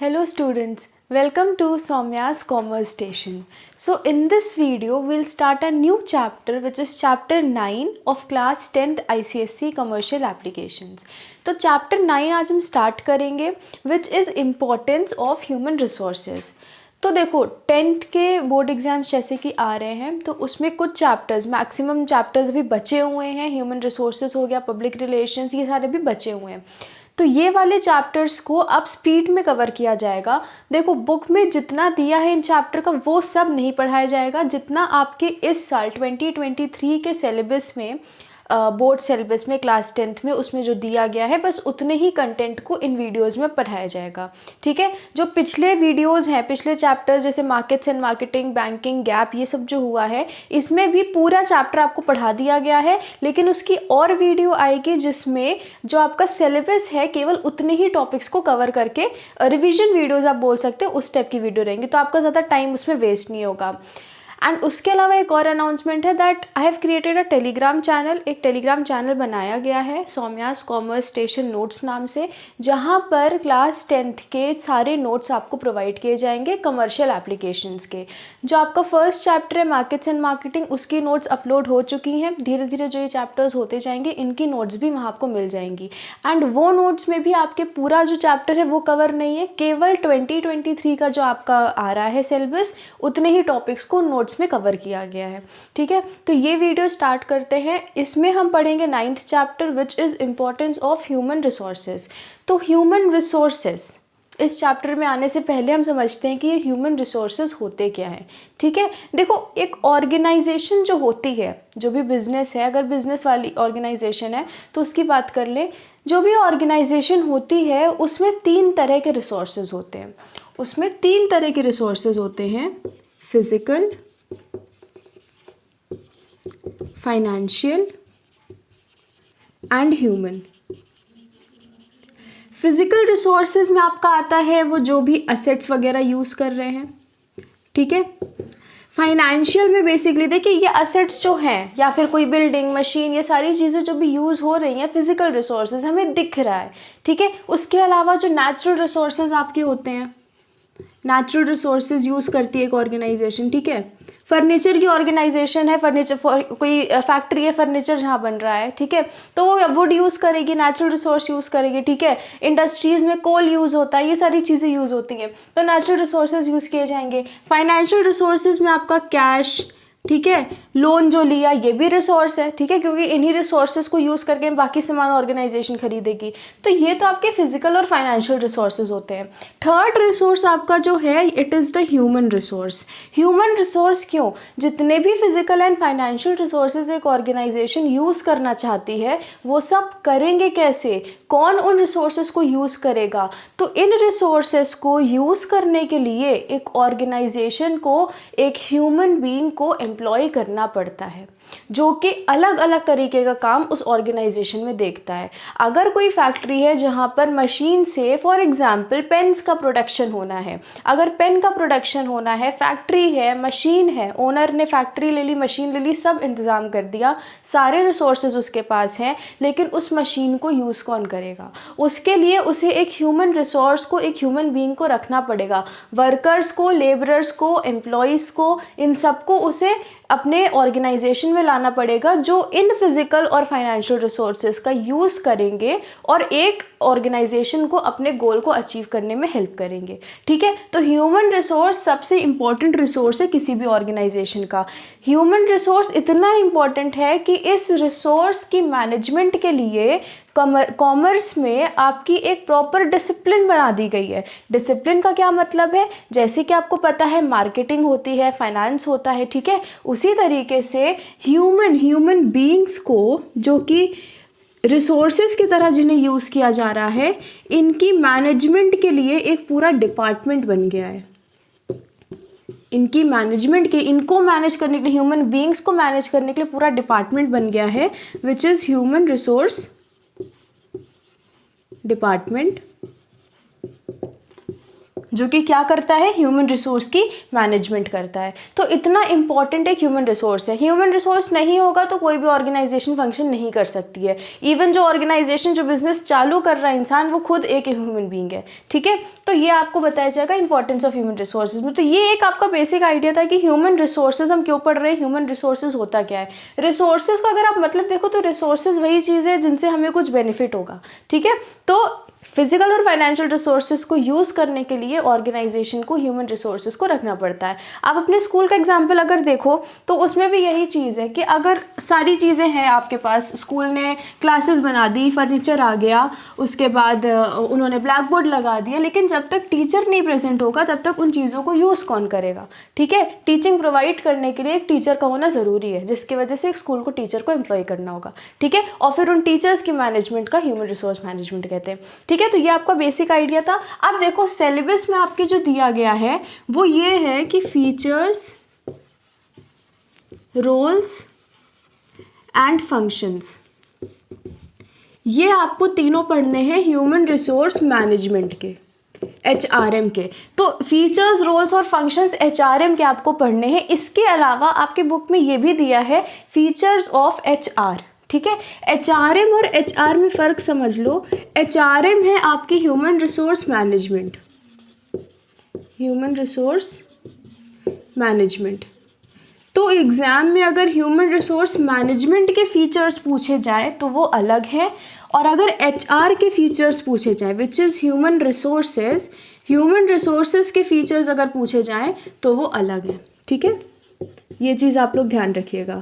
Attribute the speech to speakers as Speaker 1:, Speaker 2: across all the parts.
Speaker 1: Hello students, welcome to Soumya's Commerce Station. So in this video, we'll start a new chapter which is chapter 9 of class 10th ICSE Commercial Applications. तो chapter 9 आज हम start करेंगे which is importance of human resources. तो देखो 10th के board exams जैसे कि आ रहे हैं तो उसमें कुछ चैप्टर्स मैक्सिमम चैप्टर्स अभी बचे हुए हैं. ह्यूमन रिसोर्सेज हो गया, पब्लिक रिलेशंस, ये सारे भी बचे हुए हैं. तो ये वाले चैप्टर्स को अब स्पीड में कवर किया जाएगा. देखो बुक में जितना दिया है इन चैप्टर का वो सब नहीं पढ़ाया जाएगा. जितना आपके इस साल 2023 के सिलेबस में बोर्ड सिलेबस में क्लास 10th में उसमें जो दिया गया है बस उतने ही कंटेंट को इन वीडियोस में पढ़ाया जाएगा. ठीक है. जो पिछले वीडियोस हैं, पिछले चैप्टर्स जैसे markets and marketing, banking, gap, ये सब जो हुआ है इसमें भी पूरा चैप्टर आपको पढ़ा दिया गया है. लेकिन उसकी और वीडियो आएगी जिसमें जो आपका सिलेबस है केवल उतने ही टॉपिक्स को कवर करके रिविजन वीडियोज़ आप बोल सकते हो उस टाइप की वीडियो रहेंगी. तो आपका ज़्यादा टाइम उसमें वेस्ट नहीं होगा. एंड उसके अलावा एक और अनाउंसमेंट है that I have created a Telegram channel. एक टेलीग्राम चैनल बनाया गया है सौम्यास कॉमर्स स्टेशन नोट्स नाम से, जहां पर क्लास 10th के सारे नोट्स आपको प्रोवाइड किए जाएंगे कमर्शियल एप्लीकेशंस के. जो आपका फर्स्ट चैप्टर है मार्केट्स एंड मार्केटिंग, उसकी नोट्स अपलोड हो चुकी हैं. धीरे धीरे जो ये चैप्टर्स होते जाएंगे इनकी नोट्स भी वहाँ आपको मिल जाएंगी. एंड वो नोट्स में भी आपके पूरा जो चैप्टर है वो कवर नहीं है, केवल 2023 का जो आपका आ रहा है सिलेबस उतने ही टॉपिक्स को नोट्स में कवर किया गया है. ठीक है. तो ये वीडियो स्टार्ट करते हैं. इसमें हम पढ़ेंगे 9th chapter which is importance of human resources. तो ह्यूमन रिसोर्सेज इस चैप्टर में आने से पहले हम समझते हैं कि ये ह्यूमन रिसोर्सेज होते क्या हैं. ठीक है. देखो एक ऑर्गेनाइजेशन जो होती है, जो भी बिजनेस है, अगर बिजनेस वाली ऑर्गेनाइजेशन है तो उसकी बात कर लें. जो भी ऑर्गेनाइजेशन होती है उसमें 3 तरह के रिसोर्सेज होते हैं. उसमें 3 तरह के रिसोर्सेज होते हैं: physical, financial and human. Physical resources में आपका आता है वो जो भी असेट्स वगैरह यूज़ कर रहे हैं. ठीक है. फाइनेंशियल में बेसिकली देखिए ये असेट्स जो हैं या फिर कोई बिल्डिंग, मशीन, ये सारी चीज़ें जो भी यूज़ हो रही हैं फिजिकल रिसोर्सेज हमें दिख रहा है. ठीक है. उसके अलावा जो नेचुरल रिसोर्सेज आपके होते हैं, नेचुरल रिसोर्सेज यूज़ करती है एक ऑर्गेनाइजेशन. ठीक है. फर्नीचर की ऑर्गेनाइजेशन है, फर्नीचर कोई फैक्ट्री है, फर्नीचर जहाँ बन रहा है. ठीक है. तो वो वुड यूज़ करेगी, नेचुरल रिसोर्स यूज़ करेगी. ठीक है. इंडस्ट्रीज़ में कोल यूज़ होता है, ये सारी चीज़ें यूज़ होती हैं तो नेचुरल रिसोर्सेज यूज़ किए जाएंगे. फाइनेंशियल रिसोर्सेज में आपका कैश, ठीक है, लोन जो लिया ये भी रिसोर्स है. ठीक है. क्योंकि इन्हीं रिसोर्सेज को यूज़ करके बाकी सामान ऑर्गेनाइजेशन खरीदेगी. तो ये तो आपके फिजिकल और फाइनेंशियल रिसोर्सेज होते हैं. थर्ड रिसोर्स आपका जो है it is the human resource. Human resource क्यों? जितने भी फिजिकल एंड फाइनेंशियल रिसोर्सेज एक ऑर्गेनाइजेशन यूज़ करना चाहती है वो सब करेंगे कैसे? कौन उन रिसोर्सेज को यूज़ करेगा? तो इन रिसोर्सेज को यूज़ करने के लिए एक ऑर्गेनाइजेशन को एक ह्यूमन बीइंग को एम्प्लॉय करना पड़ता है जो कि अलग अलग तरीके का काम उस ऑर्गेनाइजेशन में देखता है. अगर कोई फैक्ट्री है जहाँ पर मशीन से फॉर एग्जांपल पेन्स का प्रोडक्शन होना है, अगर पेन का प्रोडक्शन होना है, फैक्ट्री है, मशीन है, ओनर ने फैक्ट्री ले ली, मशीन ले ली, सब इंतज़ाम कर दिया, सारे रिसोर्सेज उसके पास हैं, लेकिन उस मशीन को यूज़ कौन करेगा? उसके लिए उसे एक ह्यूमन रिसोर्स को, एक ह्यूमन बीइंग को रखना पड़ेगा. वर्कर्स को, लेबरर्स को, एम्प्लॉयज़ को, इन सबको उसे अपने ऑर्गेनाइजेशन में लाना पड़ेगा जो इन फिजिकल और फाइनेंशियल रिसोर्सेज का यूज़ करेंगे और एक ऑर्गेनाइजेशन को अपने गोल को अचीव करने में हेल्प करेंगे. ठीक है. तो ह्यूमन रिसोर्स सबसे इम्पॉर्टेंट रिसोर्स है किसी भी ऑर्गेनाइजेशन का. ह्यूमन रिसोर्स इतना इम्पॉर्टेंट है कि इस रिसोर्स की मैनेजमेंट के लिए कॉमर्स में आपकी एक प्रॉपर डिसिप्लिन बना दी गई है. डिसिप्लिन का क्या मतलब है? जैसे कि आपको पता है मार्केटिंग होती है, फाइनेंस होता है. ठीक है. उसी तरीके से ह्यूमन बीइंग्स को जो कि रिसोर्सेज की तरह जिन्हें यूज़ किया जा रहा है, इनकी मैनेजमेंट के लिए एक पूरा डिपार्टमेंट बन गया है. इनकी मैनेजमेंट के, इनको मैनेज करने के लिए, ह्यूमन बीइंग्स को मैनेज करने के लिए पूरा डिपार्टमेंट बन गया है which is human resource department. जो कि क्या करता है, ह्यूमन रिसोर्स की मैनेजमेंट करता है। तो इतना इंपॉर्टेंट एक ह्यूमन रिसोर्स है। ह्यूमन रिसोर्स नहीं होगा तो कोई भी ऑर्गेनाइजेशन फंक्शन नहीं कर सकती है। इवन जो ऑर्गेनाइजेशन, जो बिजनेस चालू कर रहा है इंसान, वो खुद एक ह्यूमन बीइंग है, ठीक है। तो ये आपको बताया जाएगा इंपॉर्टेंस ऑफ ह्यूमन रिसोर्सेज में। तो ये एक आपका बेसिक आइडिया था कि ह्यूमन रिसोर्सेज हम क्यों पढ़ रहे हैं, ह्यूमन रिसोर्सेज होता क्या है। रिसोर्सेज का अगर आप मतलब देखो तो रिसोर्सेज वही चीज़ है जिनसे हमें कुछ बेनिफिट होगा, ठीक है। तो फिजिकल और फाइनेंशियल रिसोर्सेज को यूज़ करने के लिए ऑर्गेनाइजेशन को ह्यूमन रिसोर्सेज को रखना पड़ता है। आप अपने स्कूल का एग्जांपल अगर देखो तो उसमें भी यही चीज़ है कि अगर सारी चीज़ें हैं आपके पास, स्कूल ने क्लासेस बना दी, फर्नीचर आ गया, उसके बाद उन्होंने ब्लैक बोर्ड लगा दिया, लेकिन जब तक टीचर नहीं प्रेजेंट होगा तब तक उन चीज़ों को यूज़ कौन करेगा, ठीक है। टीचिंग प्रोवाइड करने के लिए एक टीचर का होना ज़रूरी है, जिसकी वजह से एक स्कूल को टीचर को एम्प्लॉय करना होगा, ठीक है। और फिर उन टीचर्स की मैनेजमेंट का ह्यूमन रिसोर्स मैनेजमेंट कहते हैं, ठीक है। तो ये आपका बेसिक आइडिया था। अब देखो सिलेबस में आपके जो दिया गया है वो ये है कि फीचर्स, रोल्स एंड फंक्शंस, ये आपको तीनों पढ़ने हैं ह्यूमन रिसोर्स मैनेजमेंट के, HRM के। तो फीचर्स, रोल्स और फंक्शंस HRM के आपको पढ़ने हैं। इसके अलावा आपके बुक में ये भी दिया है फीचर्स ऑफ HR, ठीक है। HRM और HR में फ़र्क समझ लो। HRM है आपकी human resource management, human resource management. तो एग्ज़ाम में अगर ह्यूमन रिसोर्स मैनेजमेंट के फीचर्स पूछे जाए तो वो अलग है, और अगर HR के फीचर्स पूछे जाए विच इज़ ह्यूमन रिसोर्सेज के फीचर्स अगर पूछे जाएँ तो वो अलग है, ठीक है। ये चीज़ आप लोग ध्यान रखिएगा।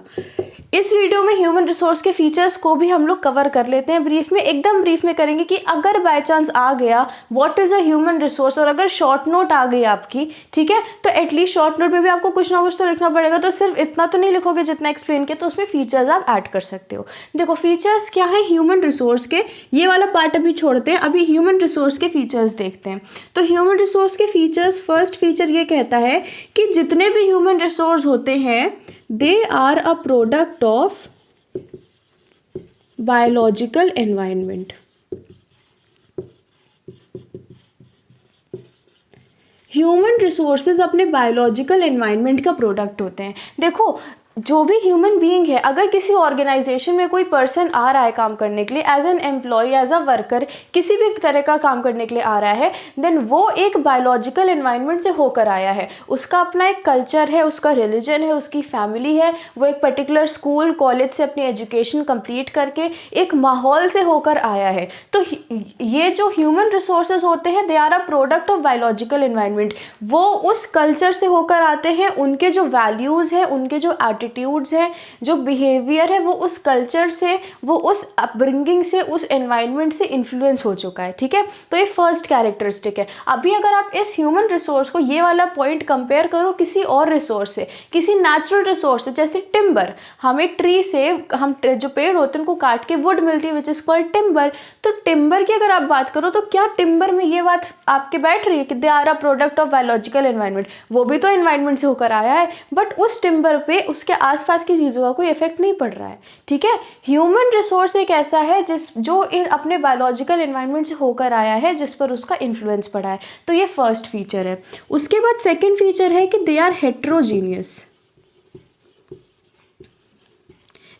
Speaker 1: इस वीडियो में ह्यूमन रिसोर्स के फीचर्स को भी हम लोग कवर कर लेते हैं ब्रीफ में, एकदम ब्रीफ में करेंगे कि अगर बाय चांस आ गया what is a human resource, और अगर शॉर्ट नोट आ गई आपकी, ठीक है, तो एटलीस्ट शॉर्ट नोट में भी आपको कुछ ना कुछ तो लिखना पड़ेगा। तो सिर्फ इतना तो नहीं लिखोगे जितना एक्सप्लेन किया, तो उसमें फीचर्स आप ऐड कर सकते हो। देखो फीचर्स क्या है ह्यूमन रिसोर्स के, ये वाला पार्ट अभी छोड़ते हैं, अभी ह्यूमन रिसोर्स के फीचर्स देखते हैं। तो ह्यूमन रिसोर्स के फीचर्स, फर्स्ट फीचर ये कहता है कि जितने भी ह्यूमन रिसोर्स होते हैं they are a product of biological environment. Human resources अपने बायोलॉजिकल एनवायरनमेंट का प्रोडक्ट होते हैं। देखो जो भी ह्यूमन बीइंग है, अगर किसी ऑर्गेनाइजेशन में कोई पर्सन आ रहा है काम करने के लिए, as an employ, as a worker, किसी भी तरह का काम करने के लिए आ रहा है, देन वो एक बायोलॉजिकल एनवायरनमेंट से होकर आया है। उसका अपना एक कल्चर है, उसका रिलीजन है, उसकी फैमिली है, वो एक पर्टिकुलर स्कूल कॉलेज से अपनी एजुकेशन कंप्लीट करके एक माहौल से होकर आया है। तो ये जो ह्यूमन रिसोर्सेज होते हैं they are a product of biological environment. वो उस कल्चर से होकर आते हैं, उनके जो वैल्यूज़ हैं, उनके जो एटीट्यूड्स हैं, जो बिहेवियर है, वो उस कल्चर से, वो उस अपब्रिंगिंग से, उस एनवायरनमेंट से इन्फ्लुएंस हो चुका है, ठीक है। तो ये फर्स्ट कैरेक्टरिस्टिक है। अभी अगर आप इस ह्यूमन रिसोर्स को, ये वाला पॉइंट कंपेयर करो किसी और रिसोर्स से, किसी नेचुरल रिसोर्स से, जैसे टिम्बर, हमें ट्री से, हम जो पेड़ होते हैं उनको काट के वुड मिलती है विच इज़ कॉल्ड टिम्बर। तो टिम्बर की अगर आप बात करो तो क्या टिम्बर में ये बात आपके बैठ रही है कि they are a product of biological environment? वो भी तो एनवायरनमेंट से होकर आया है, बट उस टिम्बर पे उसके आसपास की चीज़ों का कोई इफेक्ट नहीं पड़ रहा है, ठीक है। ह्यूमन रिसोर्स एक ऐसा है जो अपने बायोलॉजिकल एनवायरनमेंट से होकर आया है, जिस पर उसका इन्फ्लुएंस पड़ा है। तो ये फर्स्ट फीचर है। उसके बाद सेकेंड फीचर है कि they are heterogeneous.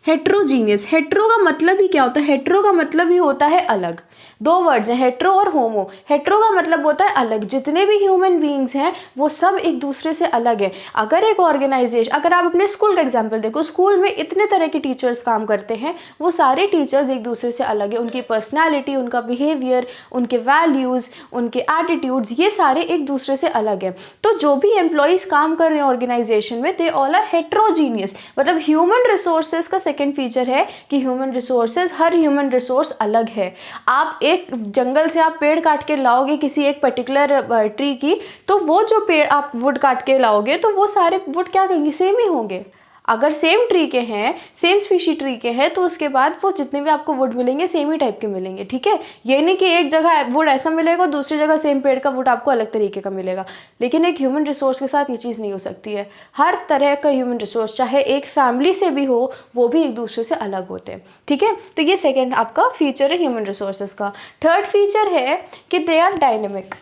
Speaker 1: Heterogeneous, hetero का मतलब ही क्या होता है? हेट्रो का मतलब ही होता है अलग। दो वर्ड्स हैं, हेट्रो और होमो। हेट्रो का मतलब होता है अलग, जितने भी ह्यूमन बीइंग्स हैं वो सब एक दूसरे से अलग है। अगर एक ऑर्गेनाइजेशन, अगर आप अपने स्कूल का एग्जांपल देखो, स्कूल में इतने तरह के टीचर्स काम करते हैं, वो सारे टीचर्स एक दूसरे से अलग है। उनकी पर्सनैलिटी, उनका बिहेवियर, उनके वैल्यूज़, उनके एटीट्यूड्स, ये सारे एक दूसरे से अलग है। तो जो भी एम्प्लॉयज़ काम कर रहे हैं ऑर्गेनाइजेशन में, दे ऑल आर हेट्रोजीनियस। मतलब ह्यूमन रिसोर्सेज का सेकेंड फीचर है कि ह्यूमन रिसोर्सेज, हर ह्यूमन रिसोर्स अलग है। आप एक जंगल से आप पेड़ काट के लाओगे किसी एक पर्टिकुलर ट्री की, तो वो जो पेड़ आप वुड काट के लाओगे तो वो सारे वुड क्या कहेंगे? सेम ही होंगे। अगर सेम ट्री के हैं, सेम स्पीशी ट्री के हैं, तो उसके बाद वो जितने भी आपको वुड मिलेंगे सेम ही टाइप के मिलेंगे, ठीक है। ये नहीं कि एक जगह वुड ऐसा मिलेगा, दूसरी जगह सेम पेड़ का वुड आपको अलग तरीके का मिलेगा। लेकिन एक ह्यूमन रिसोर्स के साथ ये चीज़ नहीं हो सकती है। हर तरह का ह्यूमन रिसोर्स, चाहे एक फैमिली से भी हो, वो भी एक दूसरे से अलग होते हैं, ठीक है। तो ये सेकेंड आपका फीचर है ह्यूमन रिसोर्सेज का। थर्ड फीचर है कि they are dynamic.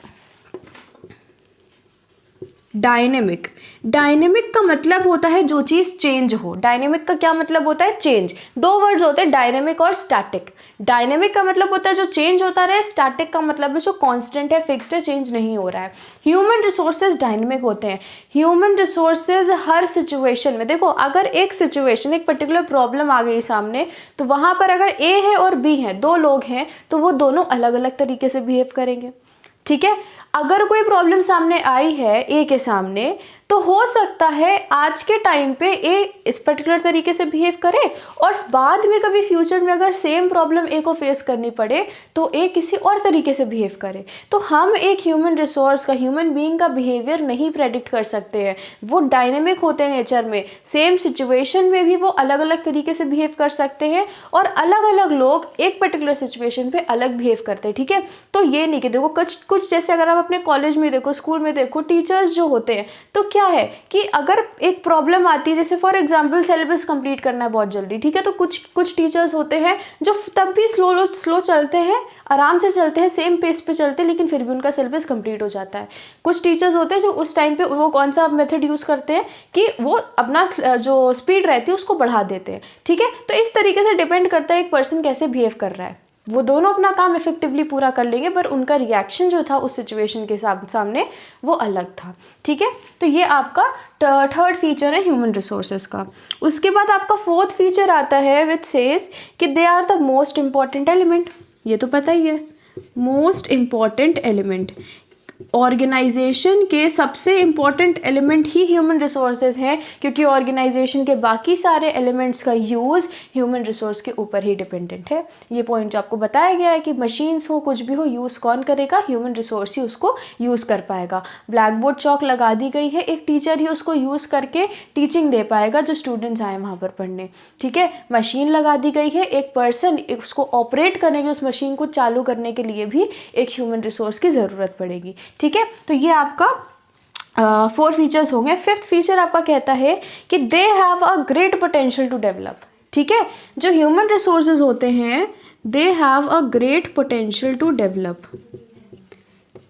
Speaker 1: Dynamic, dynamic का मतलब होता है जो चीज़ चेंज हो। डायनेमिक का क्या मतलब होता है? चेंज। दो वर्ड्स होते हैं, डायनेमिक और स्टैटिक। डायनेमिक का मतलब होता है जो चेंज होता रहे, स्टैटिक का मतलब है जो कांस्टेंट है, फिक्स्ड है, चेंज नहीं हो रहा है। ह्यूमन रिसोर्सेज डायनेमिक होते हैं। ह्यूमन रिसोर्सेज हर सिचुएशन में, देखो अगर एक सिचुएशन, एक पर्टिकुलर प्रॉब्लम आ गई सामने, तो वहाँ पर अगर ए है और बी है, दो लोग हैं, तो वो दोनों अलग अलग तरीके से बिहेव करेंगे। ठीक है, अगर कोई प्रॉब्लम सामने आई है ए के सामने, तो हो सकता है आज के टाइम पे ए इस पर्टिकुलर तरीके से बिहेव करे और बाद में कभी फ्यूचर में अगर सेम प्रॉब्लम ए को फेस करनी पड़े तो ए किसी और तरीके से बिहेव करे। तो हम एक ह्यूमन रिसोर्स का, ह्यूमन बीइंग का बिहेवियर नहीं प्रेडिक्ट कर सकते हैं। वो डायनेमिक होते हैं नेचर में, सेम सिचुएशन में भी वो अलग अलग तरीके से बिहेव कर सकते हैं और अलग अलग लोग एक पर्टिकुलर सिचुएशन पे अलग बिहेव करते हैं। ठीक है, तो ये नहीं कि देखो कुछ जैसे अगर आप अपने कॉलेज में देखो, स्कूल में देखो, टीचर्स जो होते हैं, तो क्या है कि अगर एक प्रॉब्लम आती है, जैसे फॉर एग्जांपल सिलेबस कंप्लीट करना है बहुत जल्दी, ठीक है, तो कुछ टीचर्स होते हैं जो तब भी स्लो चलते हैं, आराम से चलते हैं, सेम पेस पे चलते हैं, लेकिन फिर भी उनका सिलेबस कंप्लीट हो जाता है। कुछ टीचर्स होते हैं जो उस टाइम पे वो कौन सा मेथड यूज़ करते हैं कि वो अपना जो स्पीड रहती है उसको बढ़ा देते हैं। ठीक है, तो इस तरीके से डिपेंड करता है एक पर्सन कैसे बिहेव कर रहा है। वो दोनों अपना काम इफेक्टिवली पूरा कर लेंगे, पर उनका रिएक्शन जो था उस सिचुएशन के सामने वो अलग था। ठीक है, तो ये आपका थर्ड फीचर है ह्यूमन रिसोर्सेज का। उसके बाद आपका फोर्थ फीचर आता है विच सेज कि they are the most important element. ये तो पता ही है, मोस्ट इम्पॉर्टेंट एलिमेंट। ऑर्गेनाइजेशन के सबसे इम्पॉर्टेंट एलिमेंट ही ह्यूमन रिसोर्सेज हैं, क्योंकि ऑर्गेनाइजेशन के बाकी सारे एलिमेंट्स का यूज़ ह्यूमन रिसोर्स के ऊपर ही डिपेंडेंट है। ये पॉइंट जो आपको बताया गया है कि मशीन्स हो, कुछ भी हो, यूज़ कौन करेगा? ह्यूमन रिसोर्स ही उसको यूज़ कर पाएगा। ब्लैक बोर्ड चौक लगा दी गई है, एक टीचर ही उसको यूज़ करके टीचिंग दे पाएगा जो स्टूडेंट्स आए वहाँ पर पढ़ने। ठीक है, मशीन लगा दी गई है, एक पर्सन उसको ऑपरेट करने के, उस मशीन को चालू करने के लिए भी एक ह्यूमन रिसोर्स की ज़रूरत पड़ेगी। ठीक है, तो ये आपका 4 फीचर्स होंगे। 5th फीचर आपका कहता है कि they have a great potential to develop. ठीक है, जो ह्यूमन रिसोर्सेज होते हैं, they have a great potential to develop.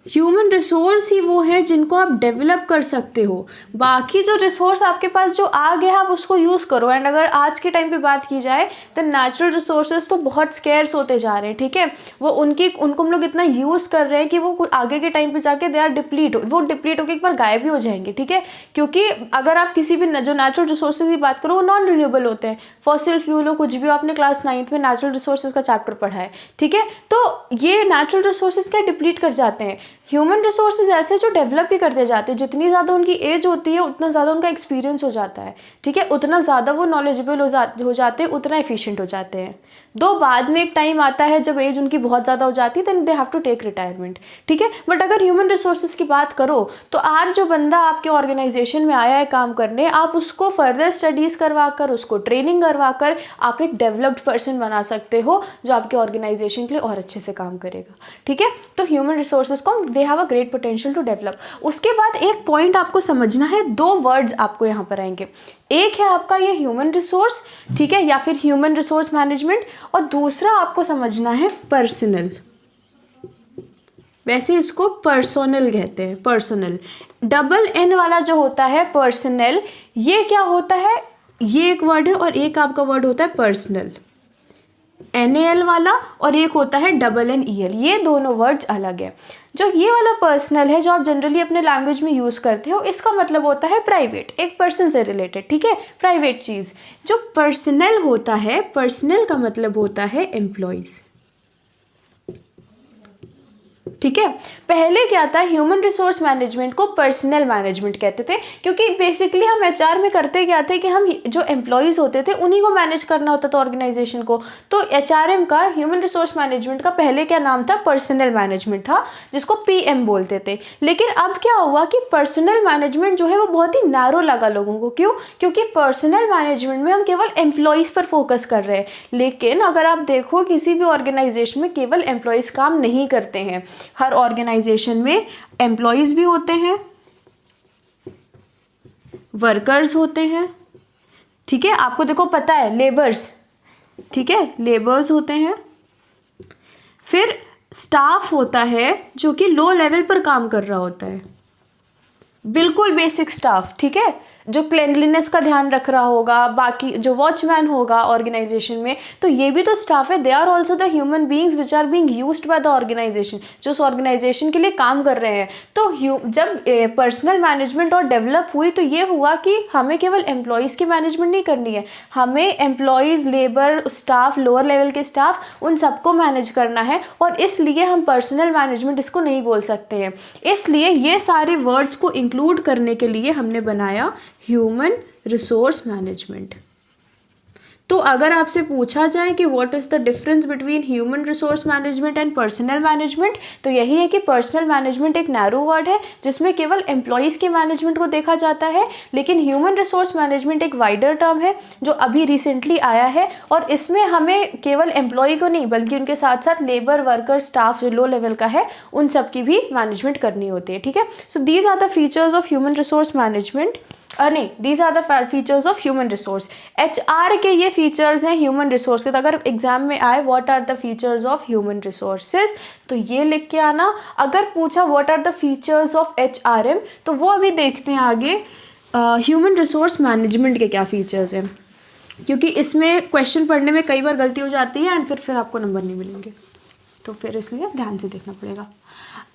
Speaker 1: Human resource ही वो है जिनको आप डेवलप कर सकते हो। बाकी जो रिसोर्स आपके पास जो आ गया आप उसको यूज़ करो। एंड अगर आज के टाइम पे बात की जाए तो नेचुरल रिसोर्सेज तो बहुत स्केर्स होते जा रहे हैं। ठीक है, वो उनको हम लोग इतना यूज़ कर रहे हैं कि वो आगे के टाइम पे जाके दे आर डिप्लीट, वो डिप्लीट होकर एक बार गायब भी हो जाएंगे। ठीक है, क्योंकि अगर आप किसी भी जो नेचुरल रिसोर्सेज की बात करो वो नॉन रिन्यूएबल होते हैं, फॉसिल फ्यूल हो, कुछ भी। आपने क्लास 9th में नेचुरल रिसोर्सेज का चैप्टर पढ़ा है। ठीक है, तो ये नेचुरल रिसोर्सेज क्या डिप्लीट कर जाते हैं। ह्यूमन रिसोर्सेज ऐसे जो डेवलप ही करते जाते हैं। जितनी ज़्यादा उनकी एज होती है उतना ज़्यादा उनका एक्सपीरियंस हो जाता है। ठीक है, उतना ज़्यादा वो नॉलेजेबल हो जाते हैं, उतना एफिशिएंट हो जाते हैं। दो बाद में एक टाइम आता है जब एज उनकी बहुत ज़्यादा हो जाती है, then they have to take retirement. ठीक है, बट अगर ह्यूमन रिसोर्सेज की बात करो तो आज जो बंदा आपके ऑर्गेनाइजेशन में आया है काम करने, आप उसको फर्दर स्टडीज़ करवाकर, उसको ट्रेनिंग करवाकर आप एक डेवलप्ड पर्सन बना सकते हो जो आपके ऑर्गेनाइजेशन के लिए और अच्छे से काम करेगा। ठीक है, तो ह्यूमन रिसोर्सेज को they have a great potential to develop. उसके बाद एक पॉइंट आपको समझना है, 2 वर्ड्स आपको यहाँ पर आएंगे। एक है आपका ये ह्यूमन रिसोर्स, ठीक है, या फिर ह्यूमन रिसोर्स मैनेजमेंट, और दूसरा आपको समझना है पर्सनल। वैसे इसको पर्सोनल कहते हैं, पर्सनल। डबल एन वाला जो होता है पर्सनल, ये क्या होता है? ये एक वर्ड है और एक आपका वर्ड होता है पर्सनल, NAL वाला, और एक होता है NNEL। ये दोनों वर्ड्स अलग है। जो ये वाला पर्सनल है जो आप जनरली अपने लैंग्वेज में यूज़ करते हो, इसका मतलब होता है प्राइवेट, एक पर्सन से रिलेटेड। ठीक है, प्राइवेट चीज़। जो पर्सनल होता है, पर्सनल का मतलब होता है एम्प्लॉयज़। ठीक है, पहले क्या था, ह्यूमन रिसोर्स मैनेजमेंट को पर्सनल मैनेजमेंट कहते थे, क्योंकि बेसिकली हम HR में करते क्या थे कि हम जो एम्प्लॉयज़ होते थे उन्हीं को मैनेज करना होता था ऑर्गेनाइजेशन को। तो HRM का, ह्यूमन रिसोर्स मैनेजमेंट का पहले क्या नाम था? पर्सनल मैनेजमेंट था, जिसको PM बोलते थे। लेकिन अब क्या हुआ कि पर्सनल मैनेजमेंट जो है वो बहुत ही नैरो लगा लोगों को। क्यों? क्योंकि पर्सनल मैनेजमेंट में हम केवल एम्प्लॉयज़ पर फोकस कर रहे हैं। लेकिन अगर आप देखो किसी भी ऑर्गेनाइजेशन में केवल एम्प्लॉयज़ काम नहीं करते हैं। हर ऑर्गेनाइजेशन में एम्प्लॉयज़ भी होते हैं, वर्कर्स होते हैं। ठीक है, आपको देखो पता है, लेबर्स, ठीक है, लेबर्स होते हैं। फिर स्टाफ होता है जो कि लो लेवल पर काम कर रहा होता है, बिल्कुल बेसिक स्टाफ, ठीक है, जो क्लेanलीनेस का ध्यान रख रहा होगा, बाकी जो वॉचमैन होगा ऑर्गेनाइजेशन में, तो ये भी तो स्टाफ है। They are also the human beings which are being used by the organization, जो उस ऑर्गेनाइजेशन के लिए काम कर रहे हैं। तो जब पर्सनल मैनेजमेंट और डेवलप हुई तो ये हुआ कि हमें केवल एम्प्लॉयज़ की मैनेजमेंट नहीं करनी है, हमें employees, labour, staff, lower level के स्टाफ, उन सबको मैनेज करना है। और इसलिए हम पर्सनल मैनेजमेंट इसको नहीं बोल सकते हैं। इसलिए ये सारे वर्ड्स को इंक्लूड करने के लिए हमने बनाया ह्यूमन रिसोर्स मैनेजमेंट। तो अगर आपसे पूछा जाए कि what is the difference between human resource management and personal management, तो यही है कि पर्सनल मैनेजमेंट एक नैरो वर्ड है जिसमें केवल एम्प्लॉयज़ के मैनेजमेंट को देखा जाता है, लेकिन ह्यूमन रिसोर्स मैनेजमेंट एक वाइडर टर्म है जो अभी रिसेंटली आया है, और इसमें हमें केवल एम्प्लॉय को नहीं बल्कि उनके साथ साथ लेबर, वर्कर, स्टाफ जो लो लेवल का है उन सब की भी मैनेजमेंट करनी होती है, ठीक है। So these are the features of human resource management, नहीं, these are the features of human resource. HR के ये फीचर्स हैं ह्यूमन रिसोर्स के। तो अगर एग्जाम में आए what are the features of human resources, तो ये लिख के आना। अगर पूछा what are the features of HRM, तो वो अभी देखते हैं आगे ह्यूमन रिसोर्स मैनेजमेंट के क्या फीचर्स हैं, क्योंकि इसमें क्वेश्चन पढ़ने में कई बार गलती हो जाती है एंड फिर आपको नंबर नहीं मिलेंगे, तो फिर इसलिए ध्यान से देखना पड़ेगा।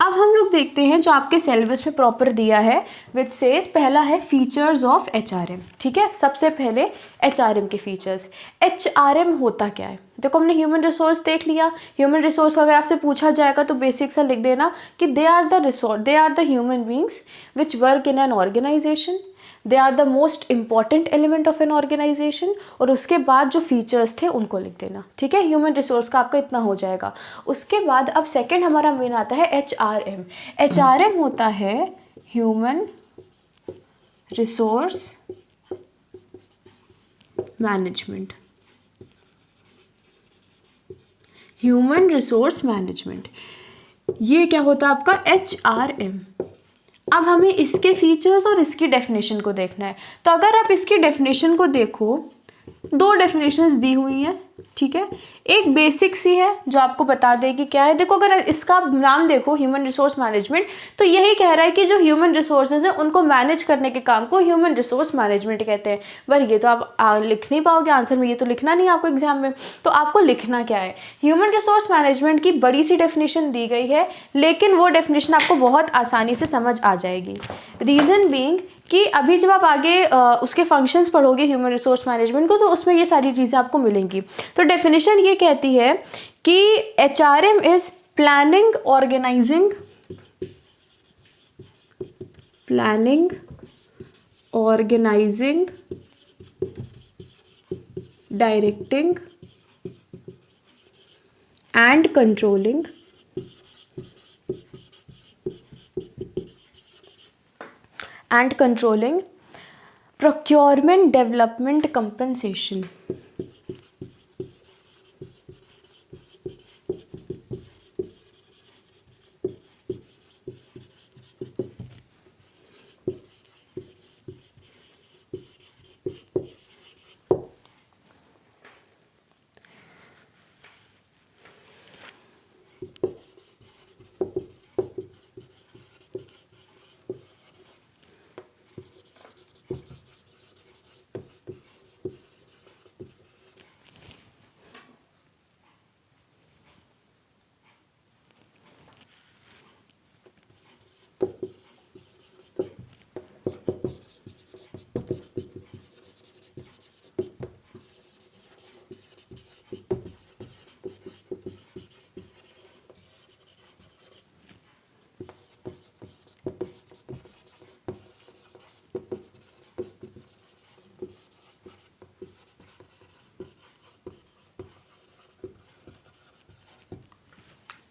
Speaker 1: अब हम लोग देखते हैं जो आपके सिलेबस में प्रॉपर दिया है, विच सेज पहला है फीचर्स ऑफ HRM, ठीक है। सबसे पहले HRM के फीचर्स। HRM होता क्या है? देखो हमने ह्यूमन रिसोर्स देख लिया। ह्यूमन रिसोर्स अगर आपसे पूछा जाएगा तो बेसिक सा लिख देना कि they are the human beings which work in an organization, they are the most important element of an organization, और उसके बाद जो फीचर्स थे उनको लिख देना, ठीक है। ह्यूमन रिसोर्स का आपका इतना हो जाएगा। उसके बाद अब सेकंड हमारा मेन आता है HRM। HRM होता है human resource management. Human resource management ये क्या होता है आपका HRM। अब हमें इसके फीचर्स और इसकी डेफिनेशन को देखना है। तो अगर आप इसकी डेफिनेशन को देखो, दो डेफिनेशंस दी हुई हैं, ठीक है। एक बेसिक सी है जो आपको बता देगी क्या है। देखो अगर इसका नाम देखो ह्यूमन रिसोर्स मैनेजमेंट, तो यही कह रहा है कि जो ह्यूमन रिसोर्सेज हैं उनको मैनेज करने के काम को ह्यूमन रिसोर्स मैनेजमेंट कहते हैं। पर ये तो आप लिख नहीं पाओगे आंसर में, ये तो लिखना नहीं है आपको एग्जाम में। तो आपको लिखना क्या है, ह्यूमन रिसोर्स मैनेजमेंट की बड़ी सी डेफिनेशन दी गई है, लेकिन वो डेफिनेशन आपको बहुत आसानी से समझ आ जाएगी। रीज़न बीइंग कि अभी जब आप आगे उसके फंक्शंस पढ़ोगे ह्यूमन रिसोर्स मैनेजमेंट को, तो उसमें ये सारी चीज़ें आपको मिलेंगी। तो डेफिनेशन ये कहती है कि HRM is planning, organizing, directing and controlling procurement, development, compensation.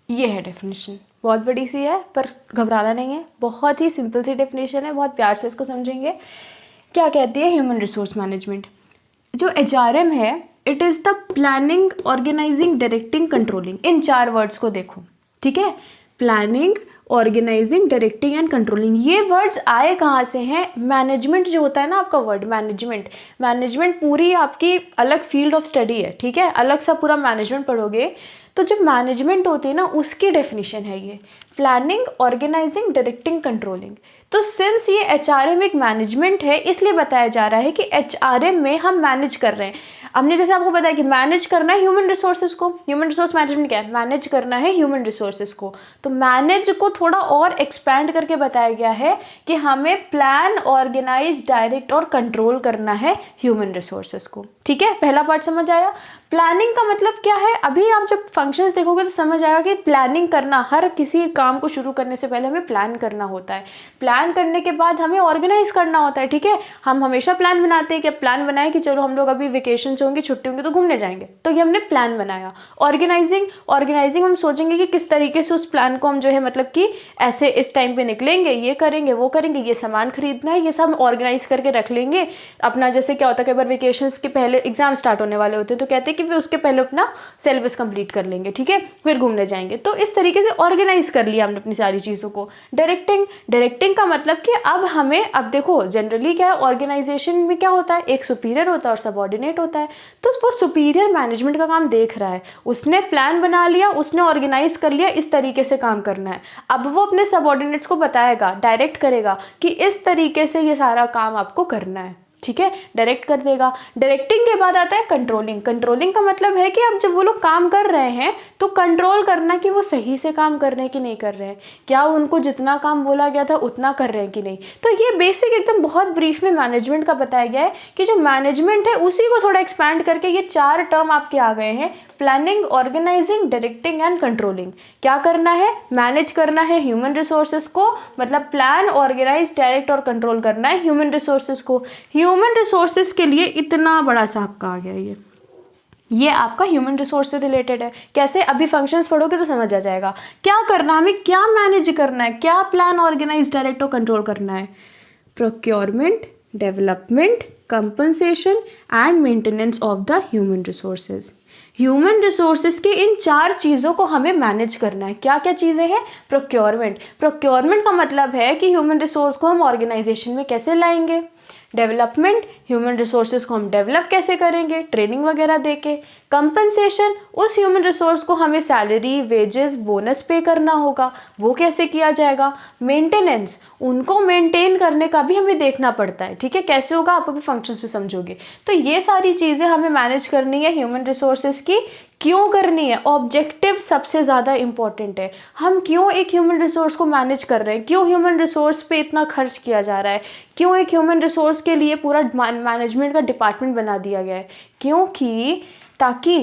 Speaker 1: ये है डेफिनेशन, बहुत बड़ी सी है पर घबराना नहीं है, बहुत ही सिंपल सी डेफिनेशन है, बहुत प्यार से इसको समझेंगे। क्या कहती है ह्यूमन रिसोर्स मैनेजमेंट? जो HRM है, it is the planning, organizing, directing, controlling. इन 4 वर्ड्स को देखो, ठीक है। Planning, organizing, directing and controlling, ये वर्ड्स आए कहाँ से हैं? मैनेजमेंट जो होता है ना आपका वर्ड, मैनेजमेंट पूरी आपकी अलग फील्ड ऑफ स्टडी है, ठीक है। अलग सा पूरा मैनेजमेंट पढ़ोगे तो जो मैनेजमेंट होती है ना उसकी डेफिनेशन है ये, प्लानिंग, ऑर्गेनाइजिंग, डायरेक्टिंग, कंट्रोलिंग। तो सिंस ये HRM एक मैनेजमेंट है, इसलिए बताया जा रहा है कि HRM में हम मैनेज कर रहे हैं। हमने जैसे आपको बताया कि मैनेज करना है ह्यूमन रिसोर्सेज को, ह्यूमन रिसोर्स मैनेजमेंट क्या है, मैनेज करना है ह्यूमन रिसोर्सेज को। तो मैनेज को थोड़ा और एक्सपैंड करके बताया गया है कि हमें प्लान, ऑर्गेनाइज, डायरेक्ट और कंट्रोल करना है ह्यूमन रिसोर्सेज को। ठीक है, पहला पार्ट समझ आया। प्लानिंग का मतलब क्या है, अभी आप जब फंक्शंस देखोगे तो समझ आएगा कि प्लानिंग करना, हर किसी काम को शुरू करने से पहले हमें प्लान करना होता है। प्लान करने के बाद हमें ऑर्गेनाइज करना होता है। ठीक है, हम हमेशा प्लान बनाते हैं कि प्लान बनाए कि चलो हम लोग अभी वेकेशन होंगे, छुट्टी होंगी तो घूमने जाएंगे, तो ये हमने प्लान बनाया। ऑर्गेनाइजिंग हम सोचेंगे कि किस तरीके से उस प्लान को हम जो है मतलब कि ऐसे इस टाइम पे निकलेंगे, ये करेंगे, वो करेंगे, ये सामान खरीदना है, ये सब ऑर्गेनाइज करके रख लेंगे अपना। जैसे क्या होता है, कई बार वेकेशन के पहले एग्जाम स्टार्ट होने वाले होते हैं तो कहते हैं कि वे उसके पहले अपना सिलेबस कंप्लीट कर लेंगे, ठीक है, फिर घूमने जाएंगे। तो इस तरीके से ऑर्गेनाइज कर लिया हमने अपनी सारी चीज़ों को। डायरेक्टिंग का मतलब कि अब देखो जनरली क्या है, ऑर्गेनाइजेशन में क्या होता है, एक सुपीरियर होता है और सबऑर्डिनेट होता है। तो वो सुपीरियर मैनेजमेंट का काम देख रहा है, उसने प्लान बना लिया, उसने ऑर्गेनाइज कर लिया, इस तरीके से काम करना है। अब वो अपने सबऑर्डिनेट्स को बताएगा, डायरेक्ट करेगा कि इस तरीके से ये सारा काम आपको करना है। ठीक है, डायरेक्ट कर देगा। डायरेक्टिंग के बाद आता है कंट्रोलिंग का मतलब है कि अब जब वो लोग काम कर रहे हैं तो कंट्रोल करना कि वो सही से काम कर रहे हैं कि नहीं कर रहे हैं, क्या उनको जितना काम बोला गया था उतना कर रहे हैं कि नहीं। तो ये बेसिक एकदम बहुत ब्रीफ में मैनेजमेंट का बताया गया है कि जो मैनेजमेंट है उसी को थोड़ा एक्सपैंड करके ये 4 टर्म आपके आ गए हैं, planning, organizing, directing and controlling. क्या करना है, मैनेज करना है ह्यूमन रिसोर्सेज को, मतलब प्लान, ऑर्गेनाइज, डायरेक्ट और कंट्रोल करना है ह्यूमन रिसोर्सेज को। ह्यूमन रिसोर्सेज के लिए इतना बड़ा सा आपका आ गया ये आपका ह्यूमन रिसोर्स से रिलेटेड है। कैसे, अभी फंक्शंस पढ़ोगे तो समझ आ जाएगा क्या करना, हमें क्या मैनेज करना है, क्या प्लान, ऑर्गेनाइज, डायरेक्ट और कंट्रोल करना है। Procurement, development, compensation and maintenance of the human resources. Human resources के इन 4 चीज़ों को हमें मैनेज करना है। क्या क्या चीज़ें हैं, प्रोक्योरमेंट का मतलब है कि ह्यूमन रिसोर्स को हम ऑर्गेनाइजेशन में कैसे लाएंगे। डेवलपमेंट, ह्यूमन रिसोर्सेज को हम डेवलप कैसे करेंगे, ट्रेनिंग वगैरह देके। कंपनसेशन, उस ह्यूमन रिसोर्स को हमें सैलरी, वेजेस, बोनस पे करना होगा, वो कैसे किया जाएगा। मेंटेनेंस, उनको मेंटेन करने का भी हमें देखना पड़ता है। ठीक है, कैसे होगा आप अभी फंक्शंस पे समझोगे। तो ये सारी चीज़ें हमें मैनेज करनी है ह्यूमन रिसोर्सेज की। क्यों करनी है, ऑब्जेक्टिव सबसे ज़्यादा इंपॉर्टेंट है। हम क्यों एक ह्यूमन रिसोर्स को मैनेज कर रहे हैं, क्यों ह्यूमन रिसोर्स पे इतना खर्च किया जा रहा है, क्यों एक ह्यूमन रिसोर्स के लिए पूरा मैनेजमेंट का डिपार्टमेंट बना दिया गया है। क्योंकि ताकि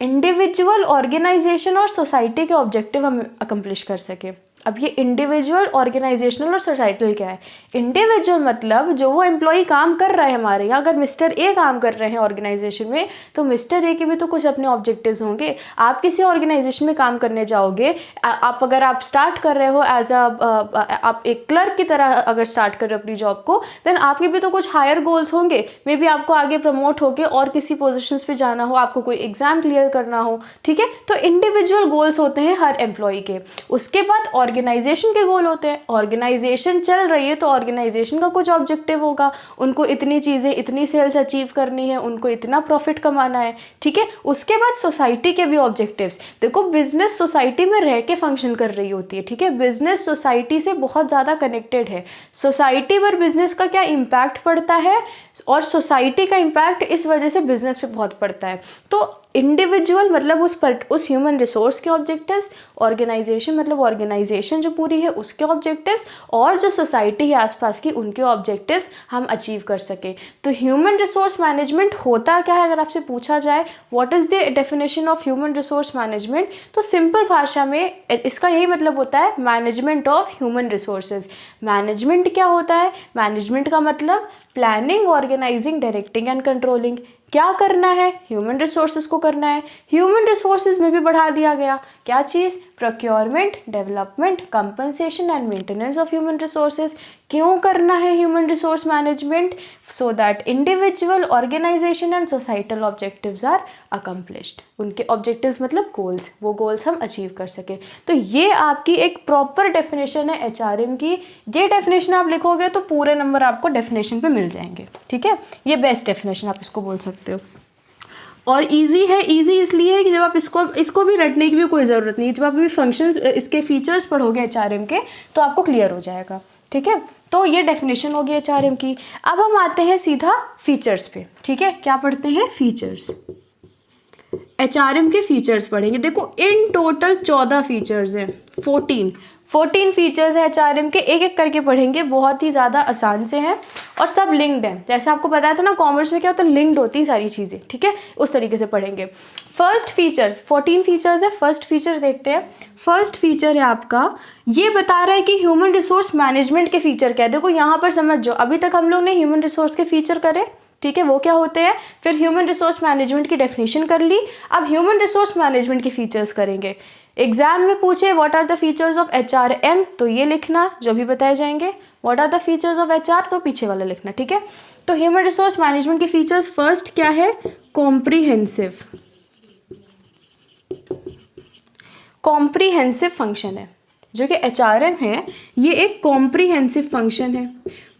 Speaker 1: इंडिविजुअल, ऑर्गेनाइजेशन और सोसाइटी के ऑब्जेक्टिव हम अकम्प्लिश कर सके। अब ये इंडिविजुअल, ऑर्गेनाइजेशनल और सोसाइटल क्या है। इंडिविजुअल मतलब जो वो एम्प्लॉई काम कर रहा है हमारे यहाँ, अगर मिस्टर ए काम कर रहे हैं ऑर्गेनाइजेशन में तो मिस्टर ए के भी तो कुछ अपने ऑब्जेक्टिव्स होंगे। आप किसी ऑर्गेनाइजेशन में काम करने जाओगे, अगर आप स्टार्ट कर रहे हो एज आप एक क्लर्क की तरह अगर स्टार्ट कर रहे हो अपनी जॉब को, देन आपके भी तो कुछ हायर गोल्स होंगे। मे बी आपको आगे प्रमोट होकर और किसी पोजिशंस पे जाना हो, आपको कोई एग्जाम क्लियर करना हो। ठीक है, तो इंडिविजुअल गोल्स होते हैं हर एम्प्लॉई के। उसके बाद ऑर्गेनाइजेशन के गोल होते हैं। ऑर्गेनाइजेशन चल रही है तो ऑर्गेनाइजेशन का कुछ ऑब्जेक्टिव होगा, उनको इतनी चीज़ें, इतनी सेल्स अचीव करनी है, उनको इतना प्रॉफिट कमाना है। ठीक है, उसके बाद सोसाइटी के भी ऑब्जेक्टिव्स। देखो, बिजनेस सोसाइटी में रह के फंक्शन कर रही होती है। ठीक है, बिजनेस सोसाइटी से बहुत ज़्यादा कनेक्टेड है। सोसाइटी पर बिजनेस का क्या इम्पैक्ट पड़ता है और सोसाइटी का इम्पैक्ट इस वजह से बिजनेस पे बहुत पड़ता है। तो इंडिविजुअल मतलब उस ह्यूमन रिसोर्स के ऑब्जेक्टिव्स, ऑर्गेनाइजेशन मतलब ऑर्गेनाइजेशन जो पूरी है उसके ऑब्जेक्टिव्स, और जो सोसाइटी है आसपास की उनके ऑब्जेक्टिव्स हम अचीव कर सके। तो ह्यूमन रिसोर्स मैनेजमेंट होता क्या है, अगर आपसे पूछा जाए what is the definition of human resource management, तो सिंपल भाषा में इसका यही मतलब होता है management of human resources. Management क्या होता है, मैनेजमेंट का मतलब planning, organizing, directing and controlling. क्या करना है, ह्यूमन रिसोर्सेज को करना है। ह्यूमन रिसोर्सेज में भी बढ़ा दिया गया क्या चीज़, procurement, development, compensation and maintenance of human resources. क्यों करना है human resource management, so that individual, organisation and societal objectives are accomplished. उनके ऑब्जेक्टिव्स मतलब गोल्स, वो गोल्स हम अचीव कर सके। तो ये आपकी एक प्रॉपर डेफिनेशन है HRM की। ये डेफिनेशन आप लिखोगे तो पूरे नंबर आपको डेफिनेशन पे मिल जाएंगे। ठीक है, ये बेस्ट डेफिनेशन आप इसको बोल सकते हो। और इजी है, इजी इसलिए है कि जब आप इसको भी रटने की भी कोई ज़रूरत नहीं है, जब आप भी फंक्शंस इसके फीचर्स पढ़ोगे एचआरएम के तो आपको क्लियर हो जाएगा। ठीक है, तो ये डेफिनेशन होगी एचआरएम की। अब हम आते हैं सीधा फीचर्स पे। ठीक है, क्या पढ़ते हैं? फीचर्स। एचआरएम के फीचर्स पढ़ेंगे। देखो इन टोटल 14 फीचर्स हैं, 14 फीचर्स है एचआरएम के, एक एक करके पढ़ेंगे, बहुत ही ज़्यादा आसान से हैं और सब लिंक्ड हैं। जैसे आपको बताया था ना कॉमर्स में क्या होता है, लिंक्ड होती हैं सारी चीज़ें। ठीक है, उस तरीके से पढ़ेंगे। फर्स्ट फीचर, 14 फीचर्स है। फर्स्ट फीचर देखते हैं। फर्स्ट फीचर है आपका, ये बता रहा है कि ह्यूमन रिसोर्स मैनेजमेंट के फीचर क्या है। देखो यहाँ पर समझ जाओ, अभी तक हम लोग ने ह्यूमन रिसोर्स के फीचर करे, ठीक है, वो क्या होते हैं, फिर ह्यूमन रिसोर्स मैनेजमेंट की डेफिनेशन कर ली। अब ह्यूमन रिसोर्स मैनेजमेंट के फीचर्स करेंगे। एग्जाम में पूछे what are the features of HRM, तो ये लिखना जो भी बताए जाएंगे। What are the features of HR, तो पीछे वाला लिखना। ठीक है, तो ह्यूमन रिसोर्स मैनेजमेंट के फीचर्स, फर्स्ट क्या है? कॉम्प्रिहेंसिव। कॉम्प्रिहेंसिव फंक्शन है जो कि एचआरएम है, ये एक कॉम्प्रिहेंसिव फंक्शन है।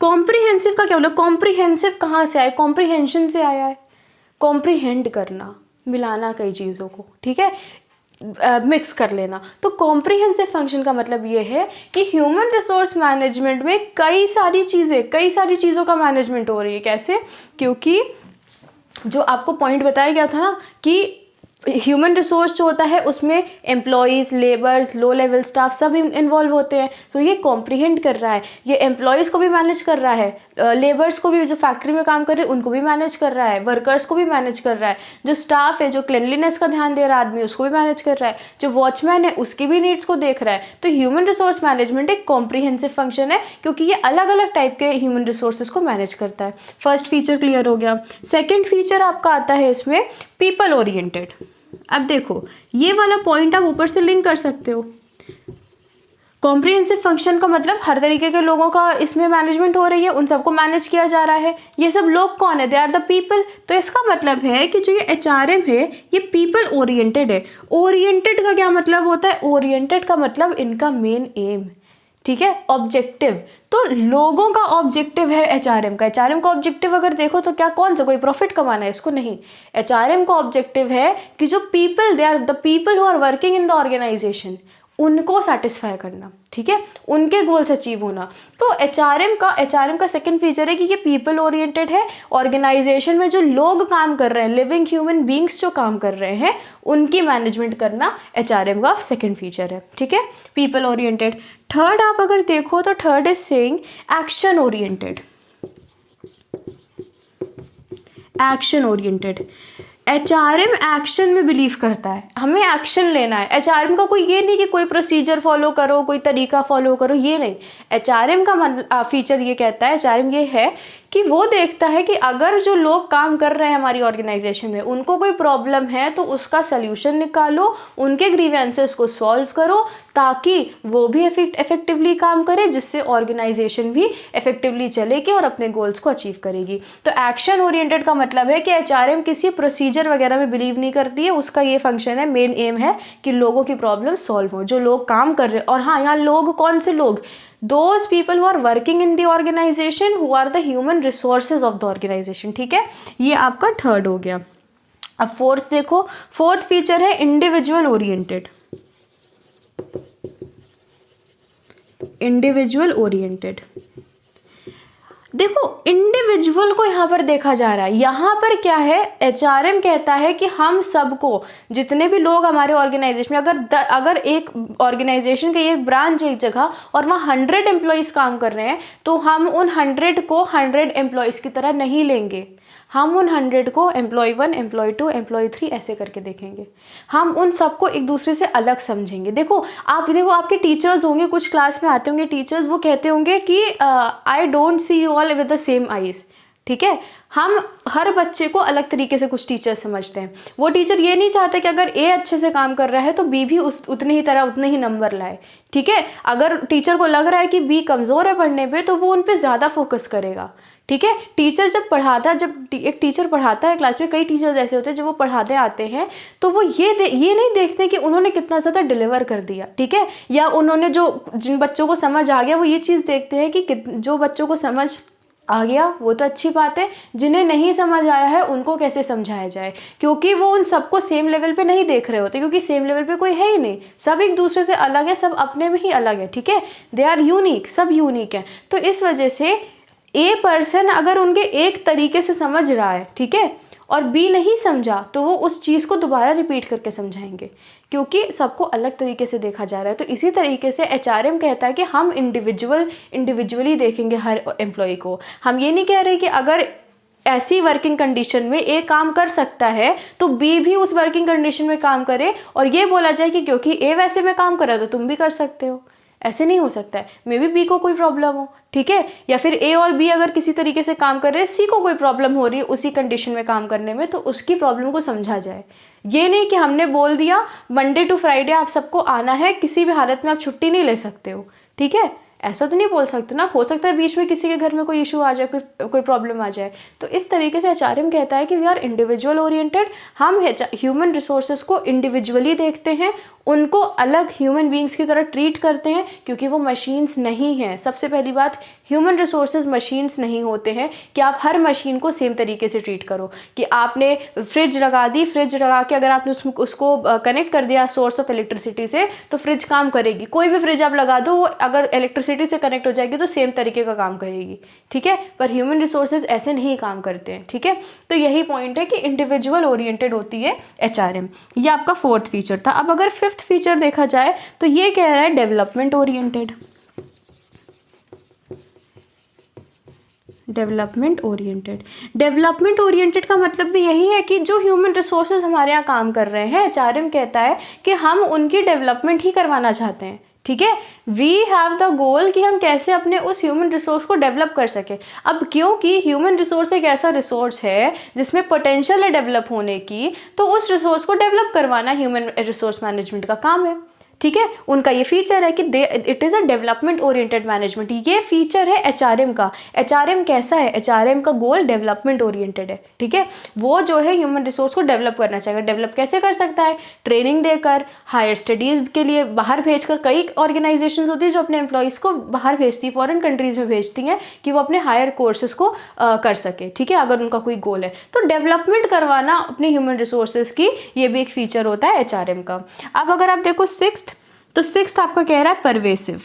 Speaker 1: कॉम्प्रिहेंसिव का क्या मतलब? कॉम्प्रिहेंसिव कहाँ से आया? कॉम्प्रिहेंशन से आया है। कॉम्प्रिहेंड करना, मिलाना कई चीज़ों को, ठीक है, मिक्स कर लेना। तो कॉम्प्रिहेंसिव फंक्शन का मतलब ये है कि ह्यूमन रिसोर्स मैनेजमेंट में कई सारी चीज़ों का मैनेजमेंट हो रही है। कैसे? क्योंकि जो आपको पॉइंट बताया गया था ना कि ह्यूमन रिसोर्स जो होता है उसमें employees, labours, low level staff सब इन्वॉल्व होते हैं। तो ये कॉम्प्रिहेंड कर रहा है, ये एम्प्लॉयज़ को भी मैनेज कर रहा है, लेबर्स को भी, जो फैक्ट्री में काम कर रहे हैं उनको भी मैनेज कर रहा है, वर्कर्स को भी मैनेज कर रहा है, जो स्टाफ है, जो क्लिनलीनेस का ध्यान दे रहा है आदमी, उसको भी मैनेज कर रहा है, जो वॉचमैन है उसकी भी नीड्स को देख रहा है। तो ह्यूमन रिसोर्स मैनेजमेंट एक कॉम्प्रिहेंसिव फंक्शन है क्योंकि ये अलग अलग टाइप के ह्यूमन रिसोर्सेज को मैनेज करता है। फर्स्ट फीचर क्लियर हो गया। सेकेंड फीचर आपका आता है इसमें पीपल ओरिएंटेड। अब देखो ये वाला पॉइंट आप ऊपर से लिंक कर सकते हो। कॉम्प्रिहेंसिव फंक्शन का मतलब हर तरीके के लोगों का इसमें मैनेजमेंट हो रही है, उन सबको मैनेज किया जा रहा है। ये सब लोग कौन है? They are the people. तो इसका मतलब है कि जो ये एचआरएम है ये पीपल ओरिएंटेड है। ओरिएंटेड का क्या मतलब होता है? ओरिएंटेड का मतलब इनका मेन एम, ठीक है, ऑब्जेक्टिव। तो लोगों का ऑब्जेक्टिव है एचआरएम का। एचआरएम का ऑब्जेक्टिव अगर देखो तो क्या, कौन सा, कोई प्रॉफिट कमाना है इसको? नहीं। एचआरएम का ऑब्जेक्टिव है कि जो people, they are the people who are working in the organization, उनको सेटिस्फाई करना, ठीक है, उनके गोल्स अचीव होना। तो एचआरएम का सेकंड फीचर है कि ये पीपल ओरिएंटेड है। ऑर्गेनाइजेशन में जो लोग काम कर रहे हैं, लिविंग ह्यूमन बींग्स जो काम कर रहे हैं, उनकी मैनेजमेंट करना एचआरएम का सेकंड फीचर है। ठीक है, पीपल ओरिएंटेड। थर्ड आप अगर देखो तो third is saying action oriented. Action oriented, HRM action में बिलीव करता है, हमें एक्शन लेना है। एचआरएम का कोई ये नहीं कि कोई प्रोसीजर फॉलो करो, कोई तरीका फॉलो करो, ये नहीं। एचआरएम का फीचर ये कहता है, एचआरएम ये है कि वो देखता है कि अगर जो लोग काम कर रहे हैं हमारी ऑर्गेनाइजेशन में, उनको कोई प्रॉब्लम है तो उसका सल्यूशन निकालो, उनके ग्रीवेंसेस को सॉल्व करो, ताकि वो भी इफेक्टिवली काम करे, जिससे ऑर्गेनाइजेशन भी इफेक्टिवली चलेगी और अपने गोल्स को अचीव करेगी। तो एक्शन ओरिएंटेड का मतलब है कि एचआरएम किसी प्रोसीजर वगैरह में बिलीव नहीं करती है। उसका ये फंक्शन है, मेन एम है कि लोगों की प्रॉब्लम सॉल्व हो, जो लोग काम कर रहे हैं। और हाँ, यहाँ लोग कौन से लोग? Those people who are working in the organization, who are the human resources of the organization। ठीक है, ये आपका थर्ड हो गया। अब फोर्थ देखो, फोर्थ फीचर है इंडिविजुअल ओरिएंटेड। इंडिविजुअल ओरिएंटेड, देखो इंडिविजुअल को यहाँ पर देखा जा रहा है। यहाँ पर क्या है, एचआरएम कहता है कि हम सबको, जितने भी लोग हमारे ऑर्गेनाइजेशन में, अगर एक ऑर्गेनाइजेशन की एक ब्रांच एक जगह और वहाँ 100 एम्प्लॉयज़ काम कर रहे हैं, तो हम उन 100 को 100 एम्प्लॉयज़ की तरह नहीं लेंगे। हम उन 100 को एम्प्लॉय 1, एम्प्लॉय 2, एम्प्लॉय 3 ऐसे करके देखेंगे। हम उन सबको एक दूसरे से अलग समझेंगे। देखो आपके टीचर्स होंगे, कुछ क्लास में आते होंगे टीचर्स, वो कहते होंगे कि I don't see you all with the same eyes. ठीक है, हम हर बच्चे को अलग तरीके से कुछ टीचर समझते हैं। वो टीचर ये नहीं चाहते कि अगर ए अच्छे से काम कर रहा है तो बी भी उतने ही नंबर लाए। ठीक है, अगर टीचर को लग रहा है कि बी कमज़ोर है पढ़ने पे, तो वो उन पे ज़्यादा फोकस करेगा। ठीक है, टीचर जब पढ़ाता है, जब एक टीचर पढ़ाता है क्लास में, कई टीचर्स ऐसे होते हैं जब वो पढ़ाते आते हैं तो वो ये नहीं देखते कि उन्होंने कितना ज़्यादा डिलीवर कर दिया। ठीक है, या उन्होंने जिन बच्चों को समझ आ गया, वो ये चीज़ देखते हैं कि जो बच्चों को समझ आ गया, वो तो अच्छी बात है। जिन्हें नहीं समझ आया है उनको कैसे समझाया जाए, क्योंकि वो उन सबको सेम लेवल पे नहीं देख रहे होते, क्योंकि सेम लेवल पे कोई है ही नहीं, सब एक दूसरे से अलग है, सब अपने में ही अलग है, ठीक है, दे आर यूनिक, सब यूनिक है। तो इस वजह से ए पर्सन अगर उनके एक तरीके से समझ रहा है, ठीक है, और बी नहीं समझा, तो वो उस चीज़ को दोबारा रिपीट करके समझाएंगे, क्योंकि सबको अलग तरीके से देखा जा रहा है। तो इसी तरीके से एचआरएम कहता है कि हम इंडिविजुअली देखेंगे हर एम्प्लॉय को। हम ये नहीं कह रहे कि अगर ऐसी वर्किंग कंडीशन में ए काम कर सकता है तो बी भी उस वर्किंग कंडीशन में काम करे, और ये बोला जाए कि क्योंकि ए वैसे में काम कर रहा है तो तुम भी कर सकते हो। ऐसे नहीं हो सकता है। मे बी बी को कोई प्रॉब्लम हो, ठीक है, या फिर ए और बी अगर किसी तरीके से काम कर रहे हैं, सी को कोई प्रॉब्लम हो रही है उसी कंडीशन में काम करने में, तो उसकी प्रॉब्लम को समझा जाए। ये नहीं कि हमने बोल दिया मंडे टू फ्राइडे आप सबको आना है, किसी भी हालत में आप छुट्टी नहीं ले सकते हो, ठीक है, ऐसा तो नहीं बोल सकते ना। हो सकता है बीच में किसी के घर में कोई इशू आ जाए, कोई प्रॉब्लम आ जाए। तो इस तरीके से एचआरएम कहता है कि वी आर इंडिविजुअल ओरिएंटेड, हम ह्यूमन रिसोर्सेज को इंडिविजुअली देखते हैं, उनको अलग ह्यूमन बींग्स की तरह ट्रीट करते हैं, क्योंकि वो मशीन्स नहीं हैं। सबसे पहली बात, ह्यूमन रिसोर्सेज मशीन्स नहीं होते हैं कि आप हर मशीन को सेम तरीके से ट्रीट करो, कि आपने फ्रिज लगा दी, फ्रिज लगा के अगर आपने उसको कनेक्ट कर दिया सोर्स ऑफ इलेक्ट्रिसिटी से, तो फ्रिज काम करेगी। कोई भी फ्रिज आप लगा दो, वो अगर इलेक्ट्रिसिटी से कनेक्ट हो जाएगी तो सेम तरीके का काम करेगी, ठीक है, पर ह्यूमन रिसोर्सेज ऐसे नहीं काम करते हैं, ठीक है। तो यही पॉइंट है कि इंडिविजुअल ओरिएंटेड होती है एचआरएम। ये आपका फोर्थ फीचर था। अब अगर फिफ्थ फीचर देखा जाए तो ये कह रहा है डेवलपमेंट ओरिएंटेड। डेवलपमेंट ओरिएंटेड का मतलब भी यही है कि जो ह्यूमन रिसोर्सेज हमारे यहाँ काम कर रहे हैं, एचआरएम कहता है कि हम उनकी डेवलपमेंट ही करवाना चाहते हैं, ठीक है। वी हैव द गोल कि हम कैसे अपने उस ह्यूमन रिसोर्स को डेवलप कर सके। अब क्योंकि ह्यूमन रिसोर्स एक ऐसा रिसोर्स है जिसमें पोटेंशियल है डेवलप होने की, तो उस रिसोर्स को डेवलप करवाना ह्यूमन रिसोर्स मैनेजमेंट का काम है, ठीक है। उनका ये फीचर है कि it is a development oriented management. ये फीचर है एचआरएम का। एचआरएम कैसा है? एचआरएम का गोल डेवलपमेंट ओरिएंटेड है, ठीक है। वो जो है ह्यूमन रिसोर्स को डेवलप करना चाहेगा। डेवलप कैसे कर सकता है? ट्रेनिंग देकर, हायर स्टडीज़ के लिए बाहर भेजकर। कई ऑर्गेनाइजेशंस होती है जो अपने एम्प्लॉयज़ को बाहर भेजती है, फॉरेन कंट्रीज़ में भेजती हैं कि वो अपने हायर कोर्सेज को कर सके, ठीक है, अगर उनका कोई गोल है। तो डेवलपमेंट करवाना अपने ह्यूमन रिसोर्सेज की, ये भी एक फीचर होता है एचआरएम का। अब अगर आप देखो सिक्स्थ आपका कह रहा है परवेसिव।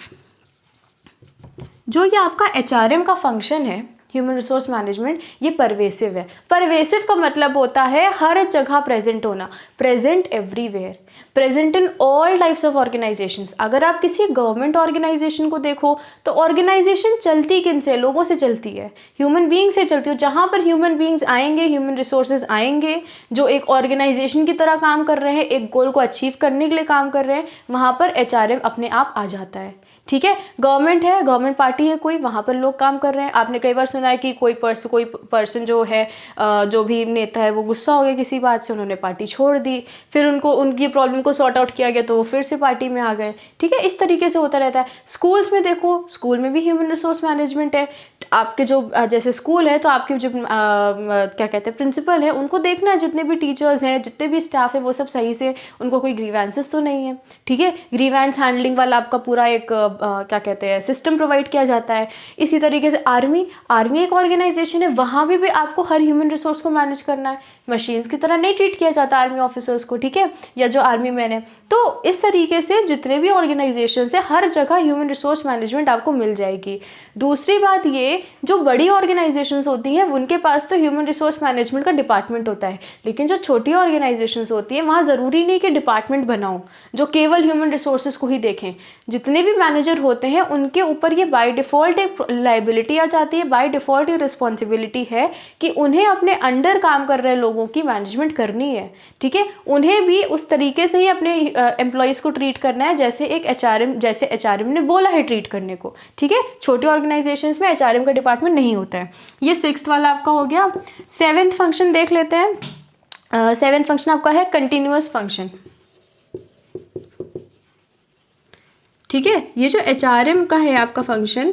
Speaker 1: जो ये आपका एचआरएम का फंक्शन है, ह्यूमन रिसोर्स मैनेजमेंट, ये परवेसिव है। परवेसिव का मतलब होता है हर जगह प्रेजेंट होना, present everywhere, present in all types of organisations. अगर आप किसी गवर्नमेंट ऑर्गेनाइजेशन को देखो तो ऑर्गेनाइजेशन चलती किन से? लोगों से चलती है, ह्यूमन बींग से चलती है। जहाँ पर ह्यूमन बींग्स आएंगे, ह्यूमन रिसोर्सेज आएंगे जो एक ऑर्गेनाइजेशन की तरह काम कर रहे हैं, एक गोल को अचीव करने के लिए काम कर रहे हैं, वहाँ पर एचआरएम अपने आप आ जाता है, ठीक है। गवर्नमेंट है, गवर्नमेंट पार्टी है कोई, वहाँ पर लोग काम कर रहे हैं। आपने कई बार सुना है कि कोई पर्सन जो है, जो भी नेता है, वो गुस्सा हो गया किसी बात से, उन्होंने पार्टी छोड़ दी, फिर उनकी प्रॉब्लम को सॉर्ट आउट किया गया तो वो फिर से पार्टी में आ गए, ठीक है। इस तरीके से होता रहता है। स्कूल्स में देखो, स्कूल में भी ह्यूमन रिसोर्स मैनेजमेंट है। आपके जो जैसे स्कूल है तो आपके जो क्या कहते हैं प्रिंसिपल है, उनको देखना है जितने भी टीचर्स हैं, जितने भी स्टाफ है, वो सब सही से, उनको कोई ग्रीवेंसेस तो नहीं है, ठीक है। ग्रीवेंस हैंडलिंग वाला आपका पूरा एक क्या कहते हैं सिस्टम प्रोवाइड किया जाता है। इसी तरीके से आर्मी एक ऑर्गेनाइजेशन है, वहाँ भी आपको हर ह्यूमन रिसोर्स को मैनेज करना है। मशीन्स की तरह नहीं ट्रीट किया जाता आर्मी ऑफिसर्स को, ठीक है, या जो आर्मी मैन है। तो इस तरीके से जितने भी ऑर्गेनाइजेशन है, हर जगह ह्यूमन रिसोर्स मैनेजमेंट आपको मिल जाएगी। दूसरी बात ये, जो बड़ी ऑर्गेनाइजेशंस होती हैं उनके पास तो ह्यूमन रिसोर्स मैनेजमेंट का डिपार्टमेंट होता है, लेकिन जो छोटी ऑर्गेनाइजेशंस होती हैं वहाँ ज़रूरी नहीं कि डिपार्टमेंट बनाओ जो केवल ह्यूमन रिसोर्सेज को ही देखें। जितने भी मैनेजर होते हैं उनके ऊपर ये बाय डिफ़ॉल्ट एक लाइबिलिटी आ जाती है, बाय डिफ़ॉल्ट ये रिस्पॉन्सिबिलिटी है कि उन्हें अपने अंडर काम कर रहे लोगों की मैनेजमेंट करनी है, ठीक है। उन्हें भी उस तरीके से ही अपने एम्प्लॉयज़ को ट्रीट करना है जैसे एक एचआरएम ने बोला है ट्रीट करने को, ठीक है। छोटी ऑर्गेनाइजेशंस में एचआरएम का डिपार्टमेंट नहीं होता है। ये सिक्स्थ वाला आपका हो गया। सेवेंथ फंक्शन देख लेते हैं। सेवेंथ फंक्शन आपका है कंटिन्यूअस फंक्शन, ठीक है। ये जो एचआरएम का है आपका फंक्शन,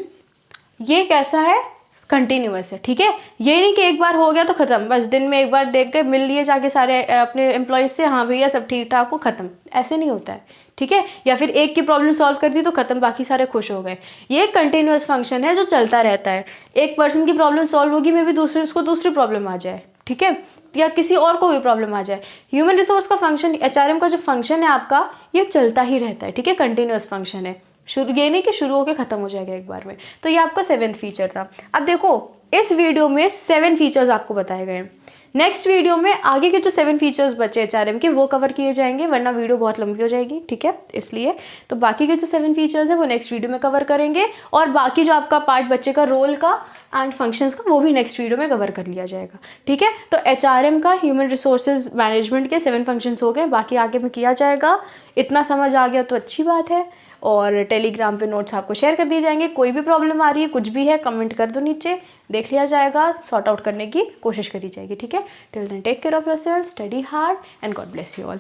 Speaker 1: ये कैसा है? कंटिन्यूअस है, ठीक है। ये नहीं कि एक बार हो गया तो ख़त्म, बस दिन में एक बार देख के मिल लिए जाके सारे अपने एम्प्लॉयज़ से, हाँ भैया सब ठीक ठाक हो, ख़त्म, ऐसे नहीं होता है, ठीक है, या फिर एक की प्रॉब्लम सॉल्व कर दी तो खत्म, बाकी सारे खुश हो गए। ये एक कंटिन्यूअस फंक्शन है जो चलता रहता है। एक पर्सन की प्रॉब्लम सॉल्व होगी, मे बी उसको दूसरी प्रॉब्लम आ जाए, ठीक है, या किसी और को भी प्रॉब्लम आ जाए। ह्यूमन रिसोर्स का फंक्शन, एचआरएम का जो फंक्शन है आपका, ये चलता ही रहता है, ठीक है, कंटिन्यूअस फंक्शन है। ये नहीं कि शुरू होकर खत्म हो जाएगा एक बार में। तो ये आपका 7th फीचर था। अब देखो इस वीडियो में 7 फीचर्स आपको बताए गए हैं। नेक्स्ट वीडियो में आगे के जो 7 फीचर्स बचे एचआरएम के वो कवर किए जाएंगे, वरना वीडियो बहुत लंबी हो जाएगी, ठीक है, इसलिए। तो बाकी के जो 7 फीचर्स है वो नेक्स्ट वीडियो में कवर करेंगे, और बाकी जो आपका पार्ट बचेगा रोल का एंड फंक्शंस का, वो भी नेक्स्ट वीडियो में कवर कर लिया जाएगा, ठीक है। तो एचआरएम का ह्यूमन रिसोर्सेज मैनेजमेंट के 7 फंक्शंस हो गए, बाकी आगे में किया जाएगा। इतना समझ आ गया तो अच्छी बात है, और टेलीग्राम पे नोट्स आपको शेयर कर दिए जाएंगे। कोई भी प्रॉब्लम आ रही है, कुछ भी है, कमेंट कर दो नीचे, देख लिया जाएगा, सॉर्ट आउट करने की कोशिश करी जाएगी, ठीक है। Till then take care of yourself, study hard and God bless you all.